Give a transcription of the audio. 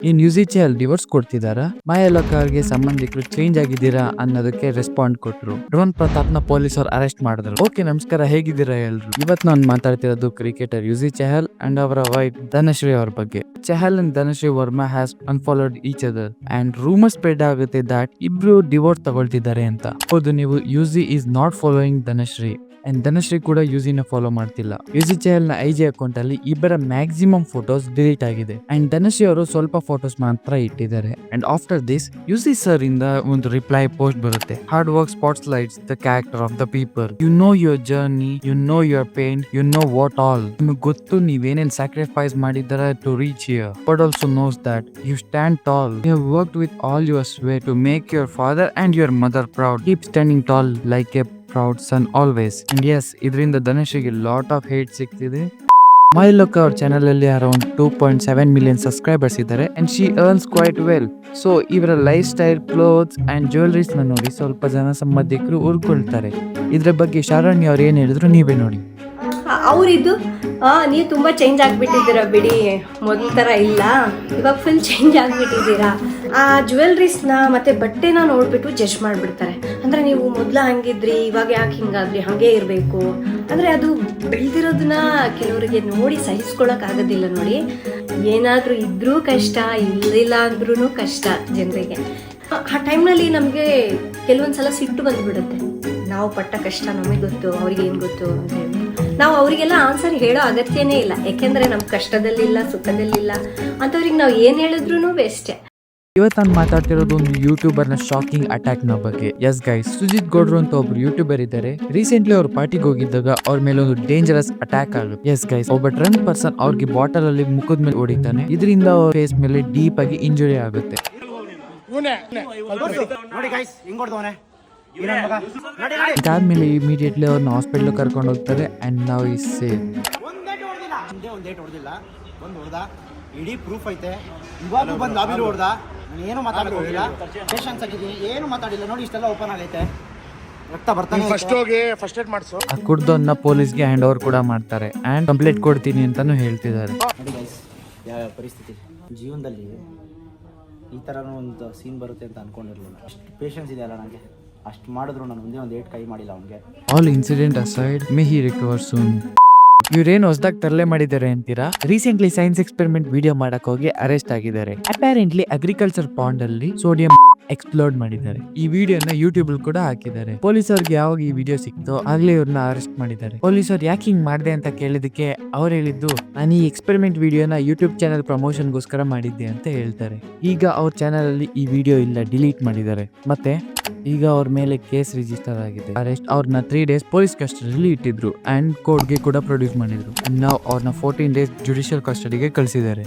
ಇನ್ ಯುಜಿಚಿಎಲ್ divorce ಕೊಡ್ತಿದಾರ? ಮಾಯಾಲೋಕ ಅವ್ರಿಗೆ ಸಂಬಂಧಿಕರು change ಆಗಿದ್ದೀರಾ ಅನ್ನೋದಕ್ಕೆ ರೆಸ್ಪಾಂಡ್ ಕೊಟ್ರು. ಡ್ರೋನ್ ಪ್ರತಾಪ್ ನ ಪೊಲೀಸರು ಅರೆಸ್ಟ್ ಮಾಡಿದ್ರು. ಓಕೆ, ನಮಸ್ಕಾರ, ಹೇಗಿದ್ದೀರಾ ಎಲ್ರು? ಇವತ್ತು ನಾನು ಮಾತಾಡ್ತಿರೋದು ಕ್ರಿಕೆಟರ್ ಯುಜಿ ಚಹಲ್ ಅಂಡ್ ಅವರ ವೈಫ್ ಧನಶ್ರೀ ಅವ್ರ ಬಗ್ಗೆ. Chahal and Dhanashree Verma has unfollowed each other and rumour spread ಆಗುತ್ತೆ ದಟ್ ಇಬ್ರು ಡಿವೋರ್ಸ್ ತಗೊಳ್ತಿದ್ದಾರೆ ಅಂತ. ಹೌದು, ನೀವು Yuzi is not following Dhanashree and Dhanashree ಕೂಡ ಯುಜಿನ ಫಾಲೋ ಮಾಡ್ತಿಲ್ಲ. ಯುಜಿ ಚಹಲ್ ನ ಐಜಿ ಅಕೌಂಟ್ ಅಲ್ಲಿ ಇಬ್ಬರ ಮ್ಯಾಕ್ಸಿಮಮ್ ಫೋಟೋಸ್ ಡಿಲೀಟ್ ಆಗಿದೆ ಅಂಡ್ ಧನಶ್ರೀ ಅವರು ಸ್ವಲ್ಪ ಫೋಟೋಸ್ ಮಾತ್ರ ಇಟ್ಟಿದ್ದಾರೆ. And after this Yuzi sir ಇಂದ ಒಂದು ರಿಪ್ಲೈ ಪೋಸ್ಟ್ ಬರುತ್ತೆ. Hard work spots lights the character of the people. You know your journey, you know your pain, you know what all. ನಿಮಗೆ ಗೊತ್ತು ನೀವೇನೇನ್ ಸ್ಯಾಕ್ರಿಫೈಸ್ ಮಾಡಿದ್ದಾರೆ to reach here. God also knows that you stand tall. You have worked with all your sweat to make your father and your mother proud. Keep standing tall like a proud son always. And yes, ಇದರಿಂದ ಧನುಷ್ಗೆ lot of hate ಸಿಗ್ತಿದೆ. ಮಾಯಾಲೋಕ ಅವ್ರ channel ಅಲ್ಲಿ around 2.7 million subscribers ಇದ್ದಾರೆ and she earns quite well. So ಇವರ life style, clothes and jewelleries ನ ನೋಡಿ ಸ್ವಲ್ಪ ಜನ ಸಂಬಂಧಿಕರು ಉರ್ಕೊಳ್ತಾರೆ. ಇದ್ರ ಬಗ್ಗೆ ಶಾರಣ್ಯ ಅವ್ರು ಏನ್ ಹೇಳಿದ್ರು ನೀವೇ ನೋಡಿ. ಅವರಿದ್ದು ನೀವು ತುಂಬ ಚೇಂಜ್ ಆಗಿಬಿಟ್ಟಿದ್ದೀರಾ ಬಿಡಿ, ಮೊದಲ ಥರ ಇಲ್ಲ, ಇವಾಗ ಫುಲ್ ಚೇಂಜ್ ಆಗಿಬಿಟ್ಟಿದ್ದೀರಾ. ಆ ಜ್ಯುವೆಲ್ರೀಸ್ನ ಮತ್ತು ಬಟ್ಟೆನ ನೋಡಿಬಿಟ್ಟು ಜಡ್ಜ್ ಮಾಡಿಬಿಡ್ತಾರೆ. ಅಂದರೆ ನೀವು ಮೊದಲು ಹಂಗಿದ್ರಿ, ಇವಾಗ ಯಾಕೆ ಹಿಂಗಾದ್ರಿ, ಹಾಗೇ ಇರಬೇಕು. ಅಂದರೆ ಅದು ಬೆಳೆದಿರೋದನ್ನ ಕೆಲವರಿಗೆ ನೋಡಿ ಸಹಿಸ್ಕೊಳ್ಳೋಕ್ಕಾಗೋದಿಲ್ಲ. ನೋಡಿ, ಏನಾದರೂ ಇದ್ರೂ ಕಷ್ಟ, ಇಲ್ಲಿಲ್ಲ ಅಂದ್ರೂ ಕಷ್ಟ ಜನರಿಗೆ. ಆ ಟೈಮ್ನಲ್ಲಿ ನಮಗೆ ಕೆಲವೊಂದು ಸಲ ಸಿಟ್ಟು ಬಂದುಬಿಡುತ್ತೆ. ನಾವು ಪಟ್ಟ ಕಷ್ಟ ನಮಗೆ ಗೊತ್ತು, ಅವ್ರಿಗೆ ಏನು ಗೊತ್ತು ಅಂತ ಹೇಳಿ ನಾವು ಅವರಿಗೆಲ್ಲ ಆನ್ಸರ್ ಹೇಳೋ ಅಗತ್ಯನೇ ಇಲ್ಲ. ಯಾಕೆಂದರೆ ನಮ್ಮ ಕಷ್ಟದಲ್ಲಿಲ್ಲ, ಸುಖದಲ್ಲಿಲ್ಲ ಅಂಥವ್ರಿಗೆ ನಾವು ಏನು ಹೇಳಿದ್ರು ವೇಸ್ಟೇ. ಇವತ್ತು ನಾನು ಮಾತಾಡ್ತಿರೋದು ಒಂದು ಯೂಟ್ಯೂಬರ್ ನ ಶಾಕಿಂಗ್ ಅಟ್ಯಾಕ್ ನ ಬಗ್ಗೆ. ಎಸ್ ಗೈಸ್, ಸುಜಿತ್ ಗೌಡ್ರು ಅಂತ ಒಬ್ರು ಯೂಟ್ಯೂಬರ್ ಇದ್ದಾರೆ. ರೀಸೆಂಟ್ಲಿ ಅವ್ರು ಪಾರ್ಟಿಗೆ ಹೋಗಿದ್ದಾಗ ಅವ್ರ ಮೇಲೆ ಒಂದು ಡೇಂಜರಸ್ ಅಟ್ಯಾಕ್ ಆಗುತ್ತೆ. ಎಸ್ ಗೈಸ್, ಒಬ್ಬ ಡ್ರಂಕ್ ಪರ್ಸನ್ ಅವ್ರಿಗೆ ಬಾಟಲ್ ಅಲ್ಲಿ ಮುಖದ ಮೇಲೆ ಹೊಡಿತಾನೆ. ಇದರಿಂದ ಅವ್ರ ಫೇಸ್ ಮೇಲೆ ಡೀಪ್ ಆಗಿ ಇಂಜುರಿ ಆಗುತ್ತೆ. ಇದಾದ್ಮೇಲೆ ಇಮಿಡಿಯೇಟ್ಲಿ ಅವ್ರನ್ನ ಹಾಸ್ಪಿಟಲ್ ಕರ್ಕೊಂಡು ಹೋಗ್ತಾರೆ ಅಂಡ್ ನಾವ್ ಈ ಸೇಫ್. ಇಡೀ ಪ್ರೂಫ್ ಐತೆ. ಇವಾಗ ಬಂದು ಲಾಬಿಲಿ ಹೊಡೆದ, ನಾನು ಏನು ಮಾತಾಡೋದಿಲ್ಲ, ಪೇಷನ್ಸ್ ಆಗಿದ್ದೀನಿ, ಏನು ಮಾತಾಡಿಲ್ಲ. ನೋಡಿ, ಇಷ್ಟೆಲ್ಲ ಓಪನ್ ಆಗೈತೆ, ರಕ್ತ ಬರ್ತಾನೆ. ಫಸ್ಟ್ ಏಡ್ ಮಾಡಿಸು. ಆ ಕುಡ್ದವನ್ನ ಪೊಲೀಸ್ಗೆ ಹ್ಯಾಂಡ್ ಓವರ್ ಕೂಡ ಮಾಡ್ತಾರೆ ಅಂಡ್ ಕಂಪ್ಲೇಂಟ್ ಕೊಡ್ತೀನಿ ಅಂತಾನು ಹೇಳ್ತಿದ್ದಾರೆ. ನೋಡಿ ಗೈಸ್, ಯಾವ ಪರಿಸ್ಥಿತಿ ಜೀವನದಲ್ಲಿ ಈ ಥರನೂ ಒಂದು ಸೀನ್ ಬರುತ್ತೆ ಅಂತ ಅನ್ಕೊಂಡಿರ್ಲಿಲ್ಲ. ಅಷ್ಟು ಪೇಷನ್ಸ್ ಇದೆ ಅಲ್ಲ ನನಗೆ. ಅಷ್ಟು ಮಾಡಿದ್ರು ನಾನು ಮುಂದೆ ಒಂದು ಏಟ್ ಕೈ ಮಾಡಿಲ್ಲ ಅವನಿಗೆ. ಆಲ್ ಇನ್ಸಿಡೆಂಟ್ ಅಸೈಡ್, ಮೇ ಹಿ ರಿಕವರ್ ಸೂನ್. ಇವ್ರೇನು ಹೊಸದಾಗಿ ತರಲೆ ಮಾಡಿದ್ದಾರೆ ಅಂತೀರಾ? ರೀಸೆಂಟ್ಲಿ ಸೈನ್ಸ್ ಎಕ್ಸ್ಪೆರಿಮೆಂಟ್ ವಿಡಿಯೋ ಮಾಡಕ್ ಹೋಗಿ ಅರೆಸ್ಟ್ ಆಗಿದ್ದಾರೆ. ಅಪ್ಯಾರೆಂಟ್ಲಿ ಅಗ್ರಿಕಲ್ಚರ್ ಪಾಂಡ್ ಅಲ್ಲಿ ಸೋಡಿಯಂ ಎಕ್ಸ್ಪ್ಲೋಡ್ ಮಾಡಿದ್ದಾರೆ. ಈ ವಿಡಿಯೋನ ಯೂಟ್ಯೂಬ್ ಕೂಡ ಹಾಕಿದ್ದಾರೆ. ಪೊಲೀಸರಿಗೆ ಯಾವಾಗ ಈ ವಿಡಿಯೋ ಸಿಕ್ತೋ ಆಗ್ಲೇ ಇವ್ರನ್ನ ಅರೆಸ್ಟ್ ಮಾಡಿದ್ದಾರೆ. ಪೊಲೀಸರು ಯಾಕೆ ಹಿಂಗ್ ಮಾಡಿದೆ ಅಂತ ಕೇಳಿದಕ್ಕೆ ಅವ್ರು ಹೇಳಿದ್ದು, ನಾನು ಈ ಎಕ್ಸ್ಪೆರಿಮೆಂಟ್ ವಿಡಿಯೋನ ಯೂಟ್ಯೂಬ್ ಚಾನಲ್ ಪ್ರಮೋಷನ್ ಗೋಸ್ಕರ ಮಾಡಿದ್ದೆ ಅಂತ ಹೇಳ್ತಾರೆ. ಈಗ ಅವ್ರ ಚಾನಲ್ ಅಲ್ಲಿ ಈ ವಿಡಿಯೋ ಇಲ್ಲ, ಡಿಲೀಟ್ ಮಾಡಿದ್ದಾರೆ. ಮತ್ತೆ ಈಗ ಅವ್ರ ಮೇಲೆ ಕೇಸ್ ರಿಜಿಸ್ಟರ್ ಆಗಿದೆ. ಅರೆಸ್ಟ್ ಅವ್ರನ್ನ 3 days ಪೊಲೀಸ್ ಕಸ್ಟಡಿಯಲ್ಲಿ ಇಟ್ಟಿದ್ರು ಅಂಡ್ ಕೋರ್ಟ್ಗೆ ಕೂಡ ಪ್ರೊಡ್ಯೂಸ್ ಮಾಡಿದ್ರು. ನಾವು ಅವ್ರನ್ನ 14 days ಜುಡಿಷಿಯಲ್ ಕಸ್ಟಡಿಗೆ ಕಳಿಸಿದ್ದಾರೆ.